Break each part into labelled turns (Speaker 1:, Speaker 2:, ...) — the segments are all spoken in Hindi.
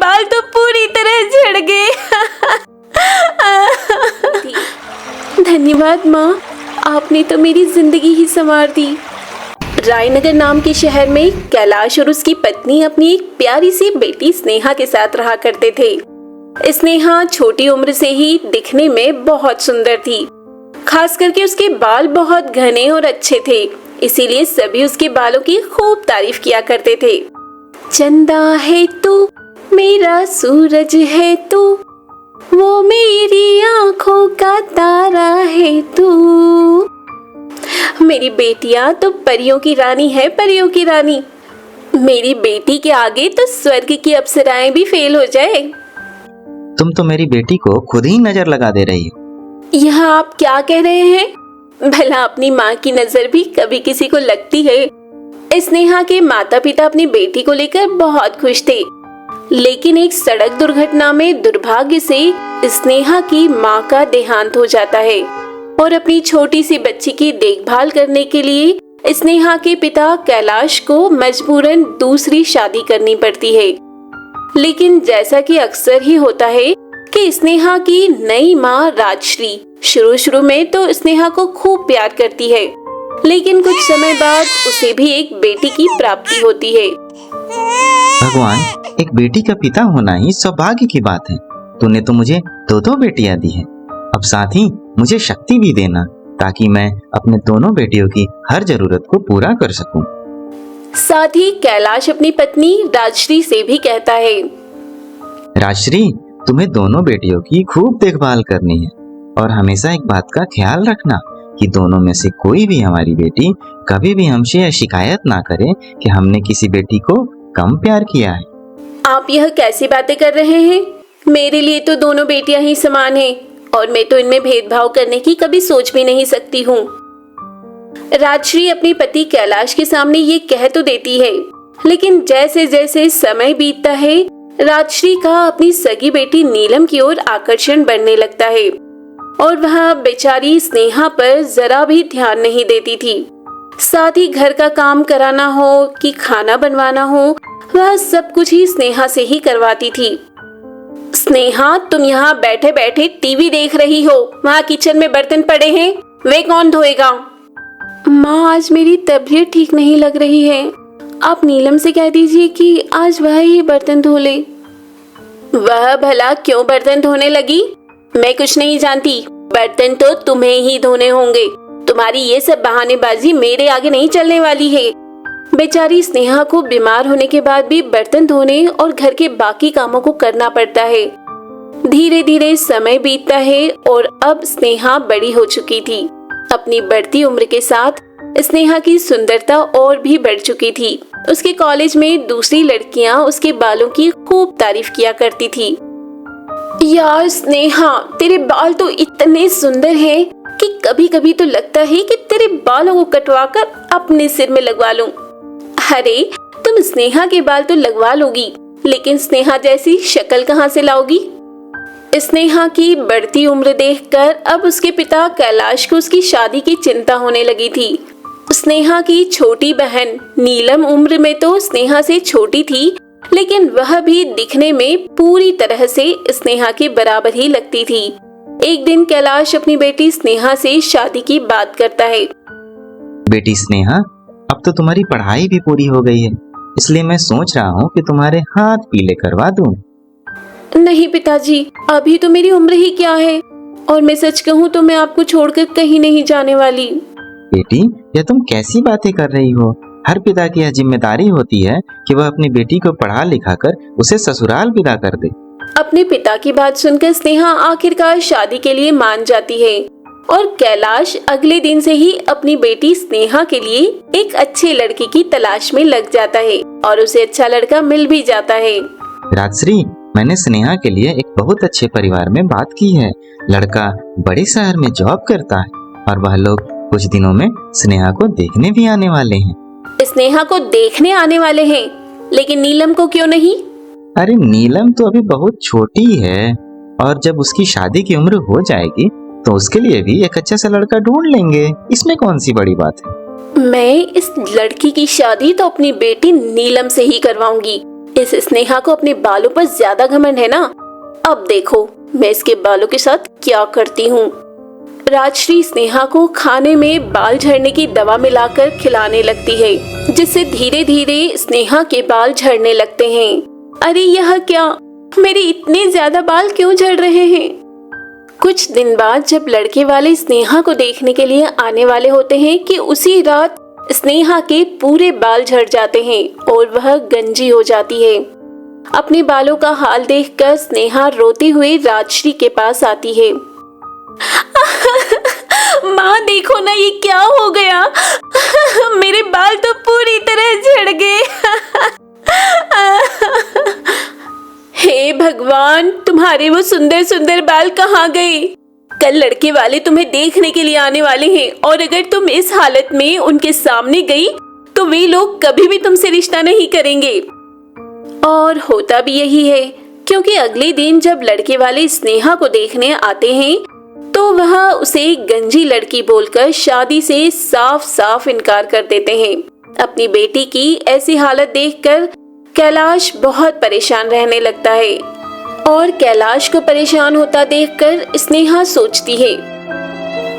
Speaker 1: बाल तो पूरी तरह झड़ गए। धन्यवाद माँ, आपने तो मेरी जिंदगी ही संवार दी। रायनगर नाम के शहर में कैलाश और उसकी पत्नी अपनी एक प्यारी सी बेटी स्नेहा के साथ रहा करते थे। स्नेहा छोटी उम्र से ही दिखने में बहुत सुंदर थी, खास करके उसके बाल बहुत घने और अच्छे थे, इसीलिए सभी उसके बालों की खूब तारीफ किया करते थे। चंदा है तू, मेरा सूरज है तू, वो मेरी आंखों का तारा है तू। मेरी बेटियां तो परियों की रानी है, परियों की रानी। मेरी बेटी के आगे तो स्वर्ग की अप्सराएं भी फेल हो जाए।
Speaker 2: तुम तो मेरी बेटी को खुद ही नजर लगा दे रही हो।
Speaker 1: यह आप क्या कह रहे हैं? भला अपनी माँ की नजर भी कभी किसी को लगती है। स्नेहा के माता पिता अपनी बेटी को लेकर बहुत खुश थे, लेकिन एक सड़क दुर्घटना में दुर्भाग्य से स्नेहा की माँ का देहांत हो जाता है और अपनी छोटी सी बच्ची की देखभाल करने के लिए स्नेहा के पिता कैलाश को मजबूरन दूसरी शादी करनी पड़ती है। लेकिन जैसा कि अक्सर ही होता है कि स्नेहा की नई माँ राजश्री शुरू में तो स्नेहा को खूब प्यार करती है, लेकिन कुछ समय बाद उसे भी एक बेटी की प्राप्ति होती है।
Speaker 2: भगवान, एक बेटी का पिता होना ही सौभाग्य की बात है। तूने तो मुझे दो बेटियां दी हैं। अब साथ ही मुझे शक्ति भी देना, ताकि मैं अपने दोनों बेटियों की हर जरूरत को पूरा कर सकूं।
Speaker 1: साथ ही कैलाश अपनी पत्नी राजश्री से भी कहता है,
Speaker 2: राजश्री, तुम्हें दोनों बेटियों की खूब देखभाल करनी है और हमेशा एक बात का ख्याल रखना कि दोनों में से कोई भी हमारी बेटी कभी भी हमसे यह शिकायत ना करे कि हमने किसी बेटी को कम प्यार किया है।
Speaker 1: आप यह कैसी बातें कर रहे हैं? मेरे लिए तो दोनों बेटियां ही समान हैं और मैं तो इनमें भेदभाव करने की कभी सोच भी नहीं सकती हूँ। राजश्री अपने पति कैलाश के सामने ये कह तो देती है, लेकिन जैसे जैसे समय बीतता है राजश्री का अपनी सगी बेटी नीलम की ओर आकर्षण बढ़ने लगता है और वह बेचारी स्नेहा पर जरा भी ध्यान नहीं देती थी। साथ ही घर का काम कराना हो कि खाना बनवाना हो, वह सब कुछ ही स्नेहा से ही करवाती थी। स्नेहा, तुम यहाँ बैठे बैठे टीवी देख रही हो, वहाँ किचन में बर्तन पड़े हैं, वे कौन धोएगा? माँ, आज मेरी तबीयत ठीक नहीं लग रही है, आप नीलम से कह दीजिए कि आज वह ही बर्तन धो ले। वह भला क्यों बर्तन धोने लगी? मैं कुछ नहीं जानती, बर्तन तो तुम्हें ही धोने होंगे। तुम्हारी ये सब बहानेबाजी मेरे आगे नहीं चलने वाली है। बेचारी स्नेहा को बीमार होने के बाद भी बर्तन धोने और घर के बाकी कामों को करना पड़ता है। धीरे धीरे समय बीतता है और अब स्नेहा बड़ी हो चुकी थी। अपनी बढ़ती उम्र के साथ स्नेहा की सुंदरता और भी बढ़ चुकी थी। उसके कॉलेज में दूसरी लड़कियां उसके बालों की खूब तारीफ किया करती थी। यार स्नेहा, तेरे बाल तो इतने सुंदर हैं कि कभी कभी तो लगता है कि तेरे बालों को कटवाकर अपने सिर में लगवा लूं। अरे, तुम स्नेहा के बाल तो लगवा लोगी, लेकिन स्नेहा जैसी शक्ल कहां से लाओगी? स्नेहा की बढ़ती उम्र देखकर अब उसके पिता कैलाश को उसकी शादी की चिंता होने लगी थी। स्नेहा की छोटी बहन नीलम उम्र में तो स्नेहा से छोटी थी, लेकिन वह भी दिखने में पूरी तरह से स्नेहा के बराबर ही लगती थी। एक दिन कैलाश अपनी बेटी स्नेहा से शादी की बात करता है।
Speaker 2: बेटी स्नेहा, अब तो तुम्हारी पढ़ाई भी पूरी हो गई है, इसलिए मैं सोच रहा हूँ कि तुम्हारे हाथ पीले करवा दूं।
Speaker 1: नहीं पिताजी, अभी तो मेरी उम्र ही क्या है, और मैं सच कहूँ तो मैं आपको छोड़कर कहीं नहीं जाने वाली।
Speaker 2: बेटी, यह तुम कैसी बातें कर रही हो? हर पिता की यह जिम्मेदारी होती है कि वह अपनी बेटी को पढ़ा लिखा कर उसे ससुराल विदा कर दे।
Speaker 1: अपने पिता की बात सुनकर स्नेहा आखिरकार शादी के लिए मान जाती है और कैलाश अगले दिन से ही अपनी बेटी स्नेहा के लिए एक अच्छे लड़के की तलाश में लग जाता है और उसे अच्छा लड़का मिल भी जाता है।
Speaker 2: राजश्री, मैंने स्नेहा के लिए एक बहुत अच्छे परिवार में बात की है। लड़का बड़े शहर में जॉब करता है और वह लोग कुछ दिनों में स्नेहा को देखने भी आने वाले हैं।
Speaker 1: स्नेहा को देखने आने वाले हैं, लेकिन नीलम को क्यों नहीं?
Speaker 2: अरे, नीलम तो अभी बहुत छोटी है और जब उसकी शादी की उम्र हो जाएगी तो उसके लिए भी एक अच्छा सा लड़का ढूंढ लेंगे। इसमें कौन सी बड़ी बात है?
Speaker 1: मैं इस लड़की की शादी तो अपनी बेटी नीलम से ही करवाऊंगी। इस स्नेहा को अपने बालों पर ज्यादा घमंड है ना। अब देखो मैं इसके बालों के साथ क्या करती हूँ। राजश्री स्नेहा को खाने में बाल झड़ने की दवा मिलाकर खिलाने लगती है, जिससे धीरे धीरे स्नेहा के बाल झड़ने लगते हैं। अरे यह क्या, मेरे इतने ज्यादा बाल क्यों झड़ रहे हैं। कुछ दिन बाद जब लड़के वाले स्नेहा को देखने के लिए आने वाले होते हैं कि उसी रात स्नेहा के पूरे बाल झड़ जाते हैं और वह गंजी हो जाती है। अपने बालों का हाल देखकर स्नेहा रोते हुए राजश्री के पास आती है। माँ देखो ना, ये क्या हो गया, मेरे बाल तो पूरी तरह झड़ गए। हे भगवान, तुम्हारे वो सुंदर सुंदर बाल कहाँ गए। कल लड़के वाले तुम्हें देखने के लिए आने वाले हैं और अगर तुम इस हालत में उनके सामने गई तो वे लोग कभी भी तुमसे रिश्ता नहीं करेंगे। और होता भी यही है, क्योंकि अगले दिन जब लड़के वाले स्नेहा को देखने आते हैं तो वह उसे गंजी लड़की बोलकर शादी से साफ साफ इनकार कर देते हैं। अपनी बेटी की ऐसी हालत देखकर कैलाश बहुत परेशान रहने लगता है और कैलाश को परेशान होता देखकर स्नेहा सोचती है,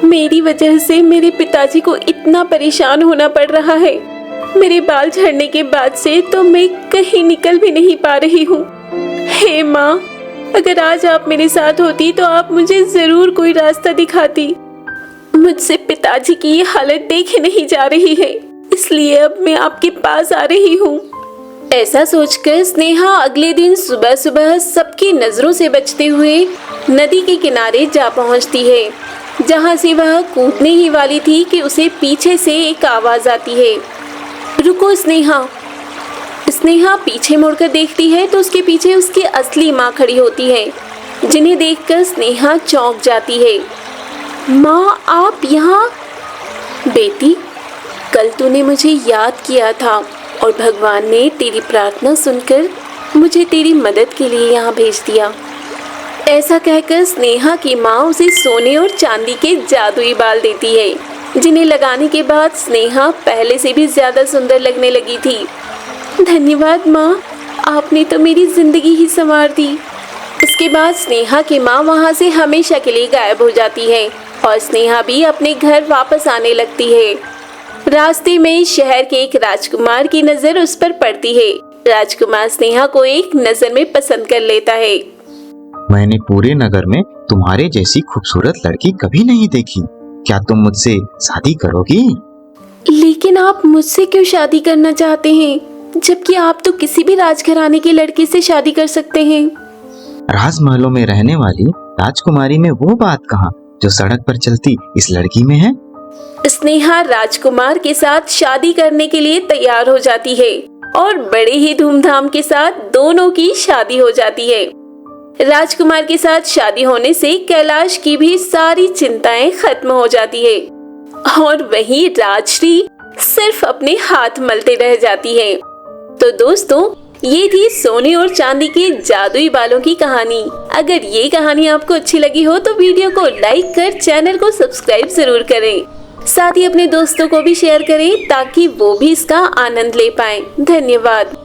Speaker 1: मेरी वजह से मेरे पिताजी को इतना परेशान होना पड़ रहा है। मेरे बाल झड़ने के बाद से तो मैं कहीं निकल भी नहीं पा रही हूँ। हे माँ, अगर आज आप मेरे साथ होती तो आप मुझे जरूर कोई रास्ता दिखाती। मुझसे पिताजी की ये हालत देखी नहीं जा रही है, इसलिए अब मैं आपके पास आ रही हूँ। ऐसा सोचकर स्नेहा अगले दिन सुबह सुबह सबकी नजरों से बचते हुए नदी के किनारे जा पहुंचती है, जहां से वह कूदने ही वाली थी कि उसे पीछे से एक आवाज आती है, रुको स्नेहा। स्नेहा पीछे मुड़कर देखती है तो उसके पीछे उसकी असली माँ खड़ी होती है, जिन्हें देखकर स्नेहा चौंक जाती है। माँ, आप यहाँ? बेटी, कल तूने मुझे याद किया था और भगवान ने तेरी प्रार्थना सुनकर मुझे तेरी मदद के लिए यहाँ भेज दिया। ऐसा कहकर स्नेहा की माँ उसे सोने और चांदी के जादुई बाल देती है, जिन्हें लगाने के बाद स्नेहा पहले से भी ज्यादा सुंदर लगने लगी थी। धन्यवाद माँ, आपने तो मेरी जिंदगी ही संवार दी। इसके बाद स्नेहा की माँ वहाँ से हमेशा के लिए गायब हो जाती है और स्नेहा भी अपने घर वापस आने लगती है। रास्ते में शहर के एक राजकुमार की नजर उस पर पड़ती है। राजकुमार स्नेहा को एक नजर में पसंद कर लेता है।
Speaker 2: मैंने पूरे नगर में तुम्हारे जैसी खूबसूरत लड़की कभी नहीं देखी। क्या तुम मुझसे शादी करोगी?
Speaker 1: लेकिन आप मुझसे क्यों शादी करना चाहते हैं, जबकि आप तो किसी भी राजघराने के लड़के से शादी कर सकते हैं।
Speaker 2: राजमहलों में रहने वाली राजकुमारी में वो बात कहाँ जो सड़क पर चलती इस लड़की में है।
Speaker 1: स्नेहा राजकुमार के साथ शादी करने के लिए तैयार हो जाती है और बड़े ही धूमधाम के साथ दोनों की शादी हो जाती है। राजकुमार के साथ शादी होने से कैलाश की भी सारी चिंताएं खत्म हो जाती है और वहीं राजश्री सिर्फ अपने हाथ मलते रह जाती है। तो दोस्तों, ये थी सोने और चांदी के जादुई बालों की कहानी। अगर ये कहानी आपको अच्छी लगी हो तो वीडियो को लाइक कर चैनल को सब्सक्राइब जरूर करें। साथ ही अपने दोस्तों को भी शेयर करें ताकि वो भी इसका आनंद ले पाएं। धन्यवाद।